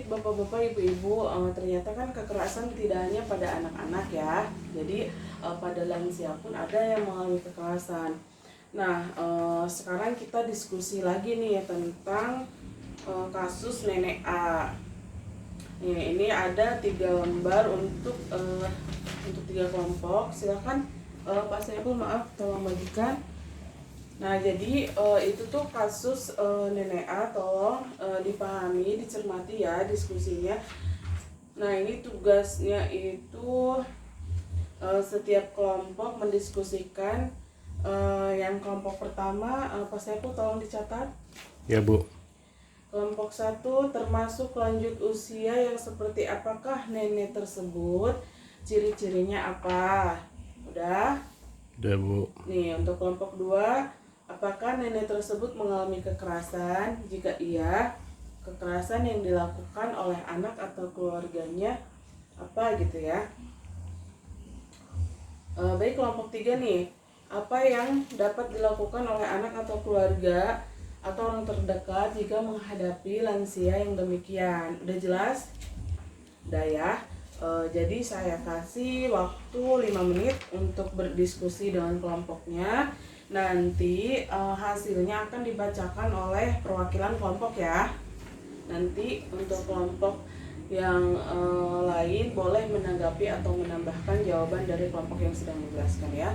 baik bapak-bapak, ibu-ibu, ternyata kan kekerasan tidak hanya pada anak-anak ya. Jadi pada lansia pun ada yang mengalami kekerasan. Nah, sekarang kita diskusi lagi nih tentang kasus nenek A. Ini ada 3 lembar untuk 3 kelompok. Silakan Pak Saiful, maaf tolong bagikan. Nah, jadi itu tuh kasus nenek A, tolong dipahami, dicermati ya diskusinya. Nah, ini tugasnya itu setiap kelompok mendiskusikan. Yang kelompok pertama, Pak Saiful tolong dicatat. Ya, Bu. Kelompok 1, termasuk lanjut usia yang seperti apakah nenek tersebut? Ciri-cirinya apa? Udah? Udah, Bu. Nih, untuk kelompok 2, apakah nenek tersebut mengalami kekerasan? Jika iya, kekerasan yang dilakukan oleh anak atau keluarganya apa gitu ya. Baik, kelompok 3 nih, apa yang dapat dilakukan oleh anak atau keluarga atau orang terdekat jika menghadapi lansia yang demikian? Udah jelas? Udah ya. Jadi saya kasih waktu 5 menit untuk berdiskusi dengan kelompoknya. Nanti hasilnya akan dibacakan oleh perwakilan kelompok ya. Nanti untuk kelompok yang lain boleh menanggapi atau menambahkan jawaban dari kelompok yang sedang menjelaskan ya.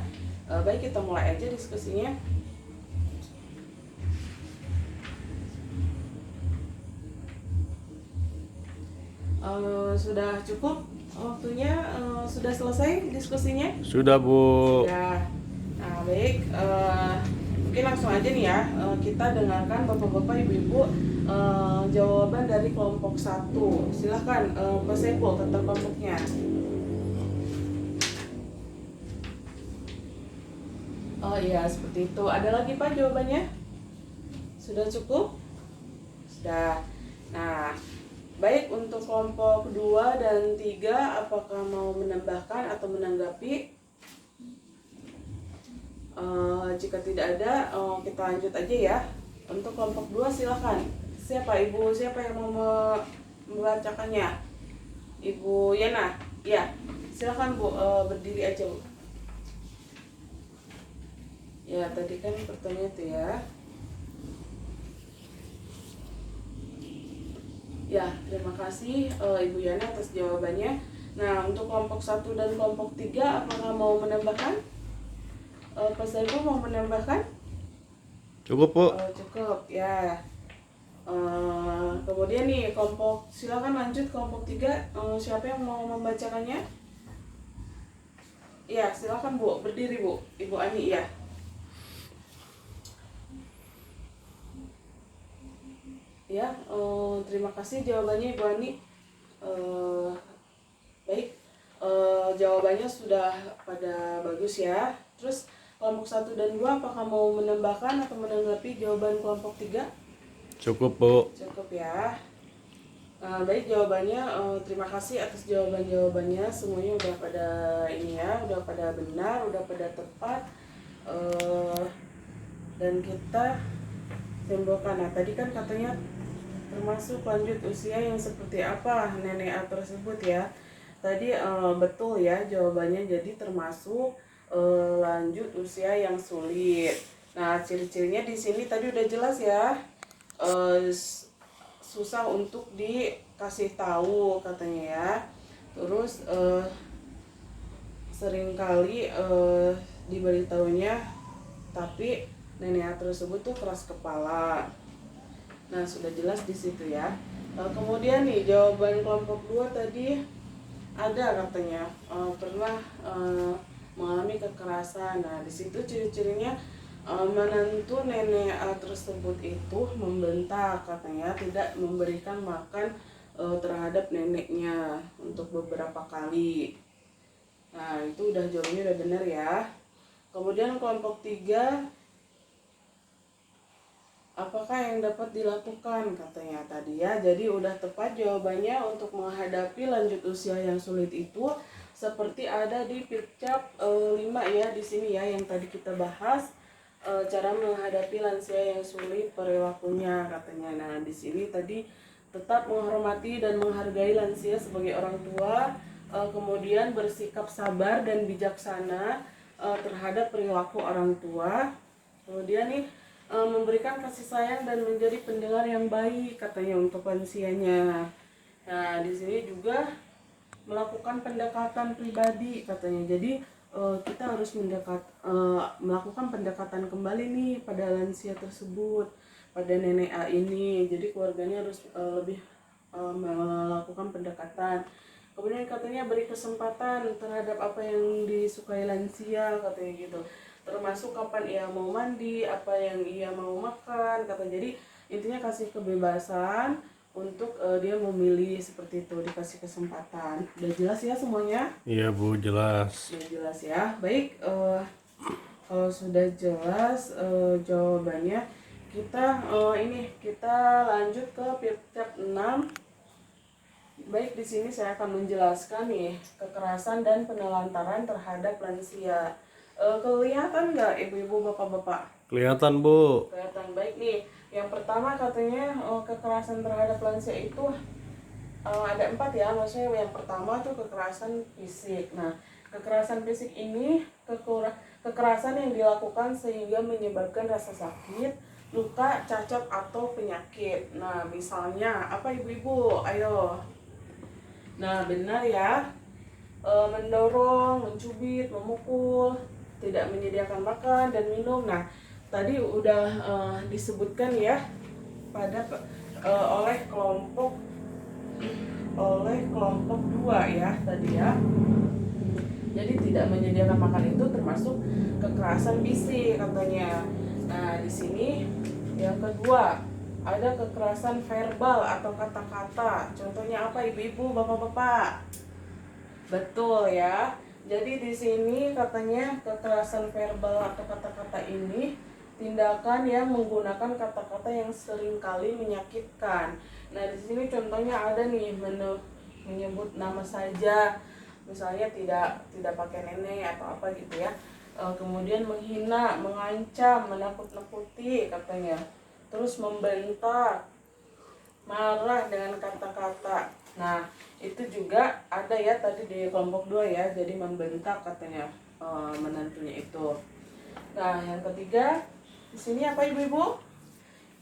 Baik, kita mulai aja diskusinya. Sudah cukup waktunya? Sudah selesai diskusinya? Sudah, Bu. Sudah. Nah, baik, mungkin langsung aja nih ya, kita dengarkan bapak-bapak, ibu-ibu, jawaban dari kelompok 1. Silahkan Pak Saiful tentang kelompoknya. Oh iya, seperti itu. Ada lagi Pak jawabannya? Sudah cukup? Sudah. Nah, baik, untuk kelompok 2 dan 3, apakah mau menambahkan atau menanggapi? Jika tidak ada, kita lanjut aja ya. Untuk kelompok 2 silahkan. Siapa Ibu? Siapa yang mau membacakannya? Ibu Yana? Ya, silahkan Bu, berdiri aja Bu. Ya, tadi kan pertanyaan itu ya. Ya, terima kasih Ibu Yana atas jawabannya. Nah, untuk kelompok 1 dan kelompok 3, apakah mau menambahkan? Pak Saiful mau menambahkan? Cukup, Bu. Cukup ya. Kemudian nih kelompok, silakan lanjut kelompok 3. Siapa yang mau membacakannya? Ya, silakan Bu, berdiri Bu. Ibu Ani ya. Ya, terima kasih jawabannya Ibu Ani. Baik, jawabannya sudah pada bagus ya. Terus kelompok 1 dan 2, apakah mau menambahkan atau menanggapi jawaban kelompok 3? Cukup, Bu. Cukup ya. Baik, jawabannya, terima kasih atas jawabannya. Semuanya udah pada ini ya, udah pada benar, udah pada tepat. Dan kita simpulkan. Nah, tadi kan katanya termasuk lanjut usia yang seperti apa nenek A tersebut ya. Tadi betul ya jawabannya, jadi termasuk lanjut usia yang sulit. Nah, ciri-cirinya di sini tadi udah jelas ya. Susah untuk dikasih tahu katanya ya. Terus seringkali diberitahunya, tapi nenek tersebut tuh keras kepala. Nah, sudah jelas di situ ya. Kemudian nih jawaban kelompok 2 tadi ada katanya pernah mengalami kekerasan. Nah, di situ ciri-cirinya menantu nenek A tersebut itu membentak katanya, tidak memberikan makan terhadap neneknya untuk beberapa kali. Nah, itu udah jawabannya udah benar ya. Kemudian kelompok 3, apakah yang dapat dilakukan katanya tadi ya. Jadi udah tepat jawabannya untuk menghadapi lanjut usia yang sulit itu seperti ada di Pircap 5 ya di sini ya yang tadi kita bahas, cara menghadapi lansia yang sulit perilakunya katanya. Nah, di sini tadi tetap menghormati dan menghargai lansia sebagai orang tua, kemudian bersikap sabar dan bijaksana terhadap perilaku orang tua. Kemudian nih memberikan kasih sayang dan menjadi pendengar yang baik katanya untuk lansianya. Nah, di sini juga melakukan pendekatan pribadi katanya. Jadi kita harus melakukan pendekatan kembali nih pada lansia tersebut, pada nenek A ini. Jadi keluarganya harus lebih melakukan pendekatan. Kemudian katanya beri kesempatan terhadap apa yang disukai lansia katanya gitu. Termasuk kapan ia mau mandi, apa yang ia mau makan kata. Jadi intinya kasih kebebasan untuk dia memilih seperti itu, dikasih kesempatan. Udah jelas ya semuanya? Iya Bu, jelas. Udah jelas ya. Baik, kalau sudah jelas jawabannya, kita lanjut ke tab 6. Baik, di sini saya akan menjelaskan nih kekerasan dan penelantaran terhadap lansia. Kelihatan nggak ibu-ibu, bapak-bapak? Kelihatan Bu. Kelihatan. Baik nih. Yang pertama katanya kekerasan terhadap lansia itu ada 4 ya. Maksudnya yang pertama tuh kekerasan fisik. Nah, kekerasan fisik ini kekerasan yang dilakukan sehingga menyebabkan rasa sakit, luka, cacat atau penyakit. Nah, misalnya apa ibu-ibu? Ayo. Nah, benar ya, mendorong, mencubit, memukul, tidak menyediakan makan dan minum. Nah, tadi udah disebutkan ya pada oleh kelompok 2 ya tadi ya. Jadi tidak menyediakan makan itu termasuk kekerasan fisik katanya. Nah, di sini yang kedua ada kekerasan verbal atau kata-kata. Contohnya apa ibu-ibu, bapak-bapak? Betul ya. Jadi di sini katanya kekerasan verbal atau kata-kata ini tindakan yang menggunakan kata-kata yang seringkali menyakitkan. Nah, di sini contohnya ada nih menyebut nama saja. Misalnya tidak pakai nenek atau apa gitu ya. Kemudian menghina, mengancam, menakut-nakuti katanya. Terus membentak, marah dengan kata-kata. Nah, itu juga ada ya tadi di kelompok 2 ya. Jadi membentak katanya menantunya itu. Nah, yang ketiga di sini apa ibu-ibu?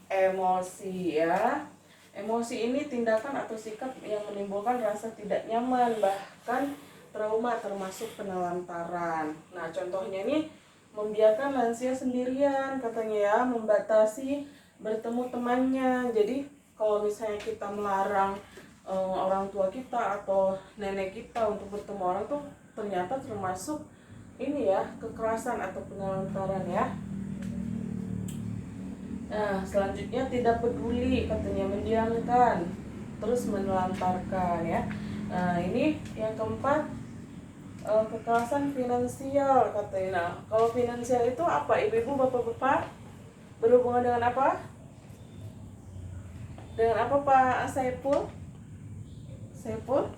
Emosi ya. Emosi ini tindakan atau sikap yang menimbulkan rasa tidak nyaman, bahkan trauma termasuk penelantaran. Nah, contohnya nih membiarkan lansia sendirian katanya ya, membatasi bertemu temannya. Jadi kalau misalnya kita melarang orang tua kita atau nenek kita untuk bertemu orang tuh ternyata termasuk ini ya, kekerasan atau penelantaran ya. Nah, selanjutnya tidak peduli katanya, mendiamkan, terus menelantarkan ya. Nah, ini yang keempat kekerasan finansial katanya. Nah, kalau finansial itu apa ibu-ibu, bapak-bapak? Berhubungan dengan apa? Dengan apa Pak Saiful? Saiful?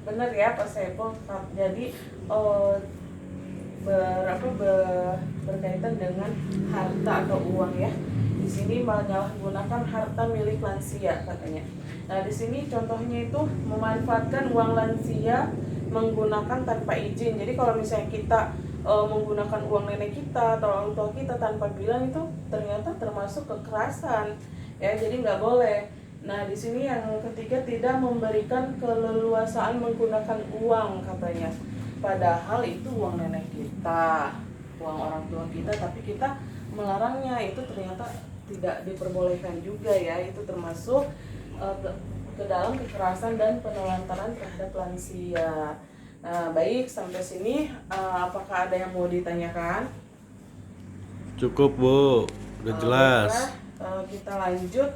Benar ya Pak Saiful. Jadi berkaitan dengan harta atau uang ya. Di sini menyalahgunakan harta milik lansia katanya. Nah, di sini contohnya itu memanfaatkan uang lansia menggunakan tanpa izin. Jadi kalau misalnya kita menggunakan uang nenek kita atau orang tua kita tanpa bilang, itu ternyata termasuk kekerasan ya. Jadi nggak boleh. Nah, di sini yang ketiga tidak memberikan keleluasaan menggunakan uang katanya. Padahal itu uang nenek kita, uang orang tua kita, tapi kita melarangnya. Itu ternyata tidak diperbolehkan juga ya. Itu termasuk ke dalam kekerasan dan penelantaran terhadap lansia. Nah, baik, sampai sini apakah ada yang mau ditanyakan? Cukup Bu, udah jelas. Kita lanjut